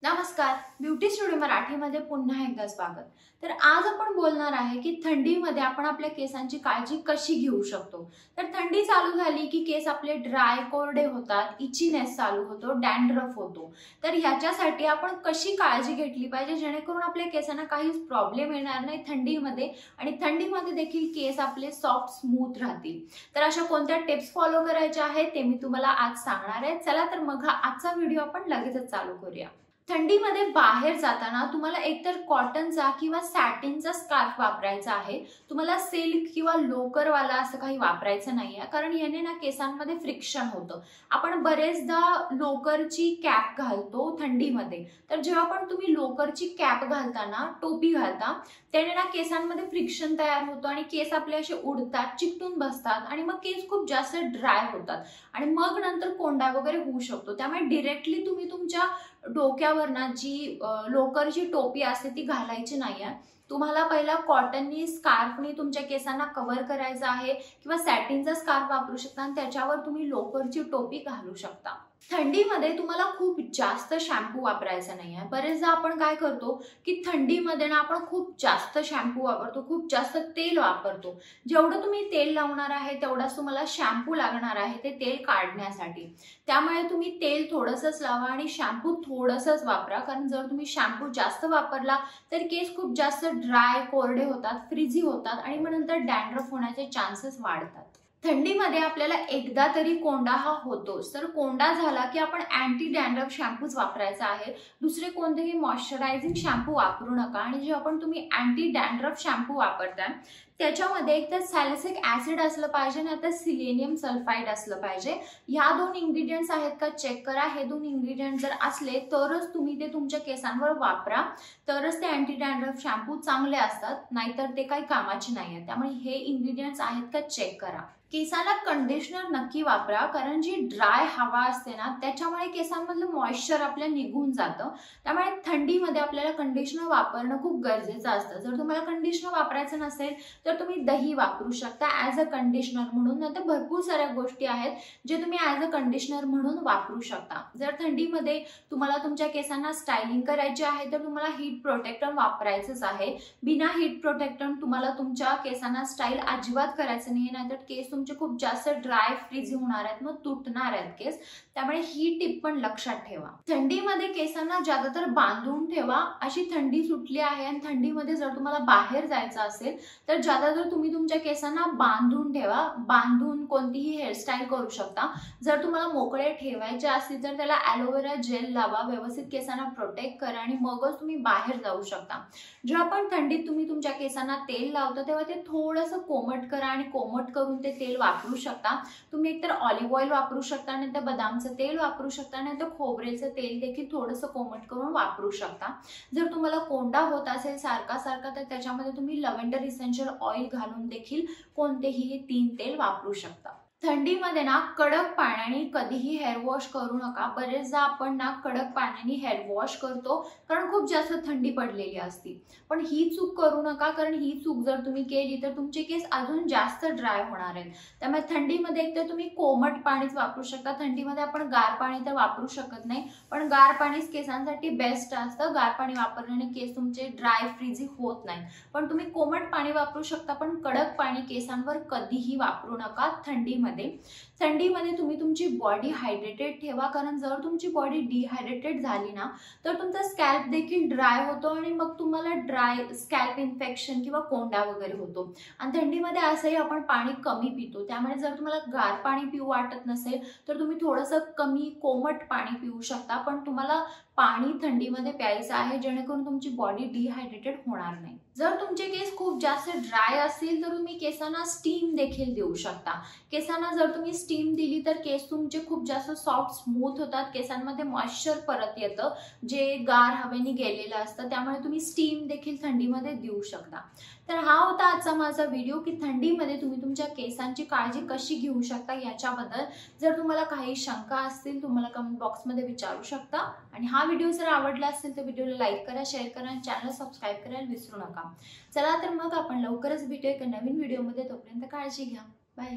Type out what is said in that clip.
नमस्कार, beauty studio मराठीमध्ये पुन्हा एकदा स्वागत। तर आज आपण बोलणार आहे की थंडीमध्ये आपण आपल्या केसांची काळजी कशी घेऊ शकतो। तर थंडी चालू झाली की केस आपले ड्राय कोरडे होतात, इचीनेस चालू होतो, डॅन्ड्रफ होतो। तर याच्यासाठी आपण कशी काळजी घेतली पाहिजे जेणेकरून आपल्या केसांना काहीच प्रॉब्लेम येणार नाही थंडीमध्ये आणि थंडीमध्ये देखील केस आपले सॉफ्ट स्मूथ राहतील। तर अशा कोणत्या टिप्स फॉलो करायच्या आहेत ते मी तुम्हाला आज सांगणार आहे। चला तर मग हा आजचा व्हिडिओ आपण लगेचच चालू करूया। थंडीमध्ये बाहेर जाताना तुम्हाला एकतर कॉटनचा किंवा सॅटिनचा स्कार्फ वापरायचा आहे। तुम्हाला सिल्क किंवा लोकर वाला असं काही वापरायचं नाहीये, कारण याने ना केसांमध्ये फ्रिक्शन होतं। आपण बरेचदा लोकरची कॅप घालतो थंडीमध्ये, तर जेव्हा पण तुम्ही लोकरची कॅप घालताना, टोपी घालता, त्याने ना केसांमध्ये फ्रिक्शन तयार होतं आणि केस आपले असे उडतात, चिकटून बसतात आणि मग केस खूप जास्त ड्राय होतात आणि मग नंतर कोंडा वगैरे होऊ शकतो। त्यामुळे डायरेक्टली तुम्ही तुमच्या डोक्यावर ना जी लोकरची टोपी असते ती घालायची नाहीये। तुम्हाला पहिला कॉटननी स्कार्फनी तुमच्या केसांना कव्हर करायचं आहे किंवा सॅटिनचा स्कार्फ वापरू शकता आणि त्याच्यावर तुम्ही लोकरची टोपी घालू शकता। थंडीमध्ये तुम्हाला खूप जास्त शॅम्पू वापरायचा नाहीये। बरेचदा आपण काय करतो की थंडीमध्ये ना आपण खूप जास्त शॅम्पू वापरतो, खूप जास्त तेल वापरतो। जेवढं तुम्ही तेल लावणार आहे तेवढाच तुम्हाला शॅम्पू लागणार आहे ते तेल काढण्यासाठी। त्यामुळे तुम्ही तेल थोडंसंच लावा आणि शॅम्पू थोडंसंच वापरा, कारण जर तुम्ही शॅम्पू जास्त वापरला तर केस खूप जास्त ड्राय कोरडे होतात, फ्रिझी होतात आणि मग नंतर डॅन्ड्रफ होण्याचे चान्सेस वाढतात। थंडीमध्ये आपल्याला एकदा तरी कोंडा हा होतोच, तर कोंडा झाला की आपण अँटी डॅन्ड्रफ शॅम्पूच वापरायचा आहे। दुसरे कोणतेही मॉइश्चरायझिंग शॅम्पू वापरू नका। आणि जेव्हा पण तुम्ही अँटी डॅन्ड्रफ शॅम्पू वापरताय त्याच्यामध्ये एक तर सॅलिसिक ऍसिड असलं पाहिजे ना तर सिलेनियम सल्फाइड असलं पाहिजे। ह्या दोन इंग्रेडिएंट्स आहेत का चेक करा। हे दोन इंग्रेडिएंट्स जर असले तरच तुम्ही ते तुमच्या केसांवर वापरा, तरच ते अँटी डॅन्ड्रफ शॅम्पू चांगले असतात, नाहीतर ते काही कामाचे नाहीये। त्यामुळे हे इंग्रेडिएंट्स आहेत का चेक करा। केसाला कंडिशनर नक्की वापरा, कारण जी ड्राय हवा असते ना त्याच्यामुळे केसांमधलं मॉइश्चर आपल्या निघून जातं। त्यामुळे थंडीमध्ये आपल्याला कंडिशनर वापरणं खूप गरजेचं असतं। जर तुम्हाला कंडिशनर वापरायचं नसेल तर तुम्ही दही वापरू शकता ॲज अ कंडिशनर म्हणून। नंतर भरपूर साऱ्या गोष्टी आहेत जे तुम्ही ॲज अ कंडिशनर म्हणून वापरू शकता। जर थंडीमध्ये तुम्हाला तुमच्या केसांना स्टायलिंग करायची आहे तर तुम्हाला हीट प्रोटेक्टर वापरायचंच आहे। बिना हीट प्रोटेक्टर तुम्हाला तुमच्या केसांना स्टाईल अजिबात करायचं नाही, नाहीतर केस तुमचे खूप जास्त ड्राय फ्रीझी होणार आहेत, मग तुटणार आहेत केस। त्यामुळे ही टिप पण लक्षात ठेवा। थंडीमध्ये केसांना ज्यादातर बांधून ठेवा। अशी थंडी सुटली आहे आणि थंडीमध्ये जर तुम्हाला बाहेर जायचं असेल तर ज्यादातर तुम्ही तुमच्या केसांना बांधून ठेवा। बांधून कोणतीही हेअरस्टाईल करू शकता। जर तुम्हाला मोकळे ठेवायचे असतील तर त्याला ॲलोवेरा जेल लावा, व्यवस्थित केसांना प्रोटेक्ट करा आणि मगच तुम्ही बाहेर जाऊ शकता। जेव्हा पण थंडीत तुम्ही तुमच्या केसांना तेल लावता तेव्हा ते थोडंसं कोमट करा आणि कोमट करून ते तेल वापरू शकता। तुम्ही एकतर ऑलिव्ह ऑइल वापरू शकता, नाहीतर बदामचं तेल वापरू शकता, नाहीतर खोबरेचं तेल देखील थोडंसं कोमट करून वापरू शकता। जर तुम्हाला कोंडा होत असेल सारखा सारखा तर त्याच्यामध्ये तुम्ही लव्हेंडर इसेन्शियल ऑइल घालून देखील कोणतेही 3 तेल वापरू शकता। थंडीमध्ये ना कडक पाण्याने कधीही हेअर वॉश करू नका। बरेचदा आपण ना कडक पाण्याने हेअर वॉश करतो कारण खूप जास्त थंडी पडलेली असते, पण ही चूक करू नका, कारण ही चूक जर तुम्ही केली तर तुमचे केस अजून जास्त ड्राय होणार आहेत। त्यामुळे थंडीमध्ये एकतर तुम्ही कोमट पाणीच वापरू शकता। थंडीमध्ये आपण गार पाणी तर वापरू शकत नाही, पण गार पाणीच केसांसाठी बेस्ट असतं। गार पाणी वापरल्याने केस तुमचे ड्राय फ्रीझी होत नाही, पण तुम्ही कोमट पाणी वापरू शकता, पण कडक पाणी केसांवर कधीही वापरू नका थंडीमध्ये। थंडीमध्ये तुम्ही तुमची बॉडी हायड्रेटेड ठेवा, कारण जर तुमची बॉडी डिहायड्रेटेड झाली ना तर तुमचा स्कॅल्प देखील ड्राय होतो आणि मग तुम्हाला ड्राय स्कॅल्प इन्फेक्शन किंवा कोंडा वगैरे होतो। आणि थंडीमध्ये असंही आपण पाणी कमी पितो, त्यामुळे जर तुम्हाला गार पाणी पिऊ वाटत नसेल तर तुम्ही थोडंसं कमी कोमट पाणी पिऊ शकता, पण तुम्हाला पाणी थंडीमध्ये प्यायचं आहे जेणेकरून तुमची बॉडी डिहायड्रेटेड होणार नाही। जर तुमचे केस खूप जास्त ड्राय असतील तर तुम्ही केसांना स्टीम देखील देऊ शकता। केसांना जर तुम्ही स्टीम दिली तर केस तुमचे खूप जास्त सॉफ्ट स्मूथ होतात, केसांमध्ये मॉइश्चर परत येतं जे गार हवेने गेलेलं असतं। त्यामुळे तुम्ही स्टीम देखील थंडीमध्ये देऊ शकता। तर हा होता आजचा माझा व्हिडिओ की थंडीमध्ये तुम्ही तुमच्या केसांची काळजी कशी घेऊ शकता याच्याबद्दल। जर तुम्हाला काही शंका असतील तुम्हाला कमेंट बॉक्समध्ये विचारू शकता। आणि हा व्हिडिओ जर आवडला असेल तर व्हिडिओला लाईक करा, शेअर करा आणि चॅनल सबस्क्राईब करायला विसरू नका। चला तर मग आपण लवकरच भेटूया एका नवीन व्हिडिओमध्ये। तोपर्यंत काळजी घ्या। बाय।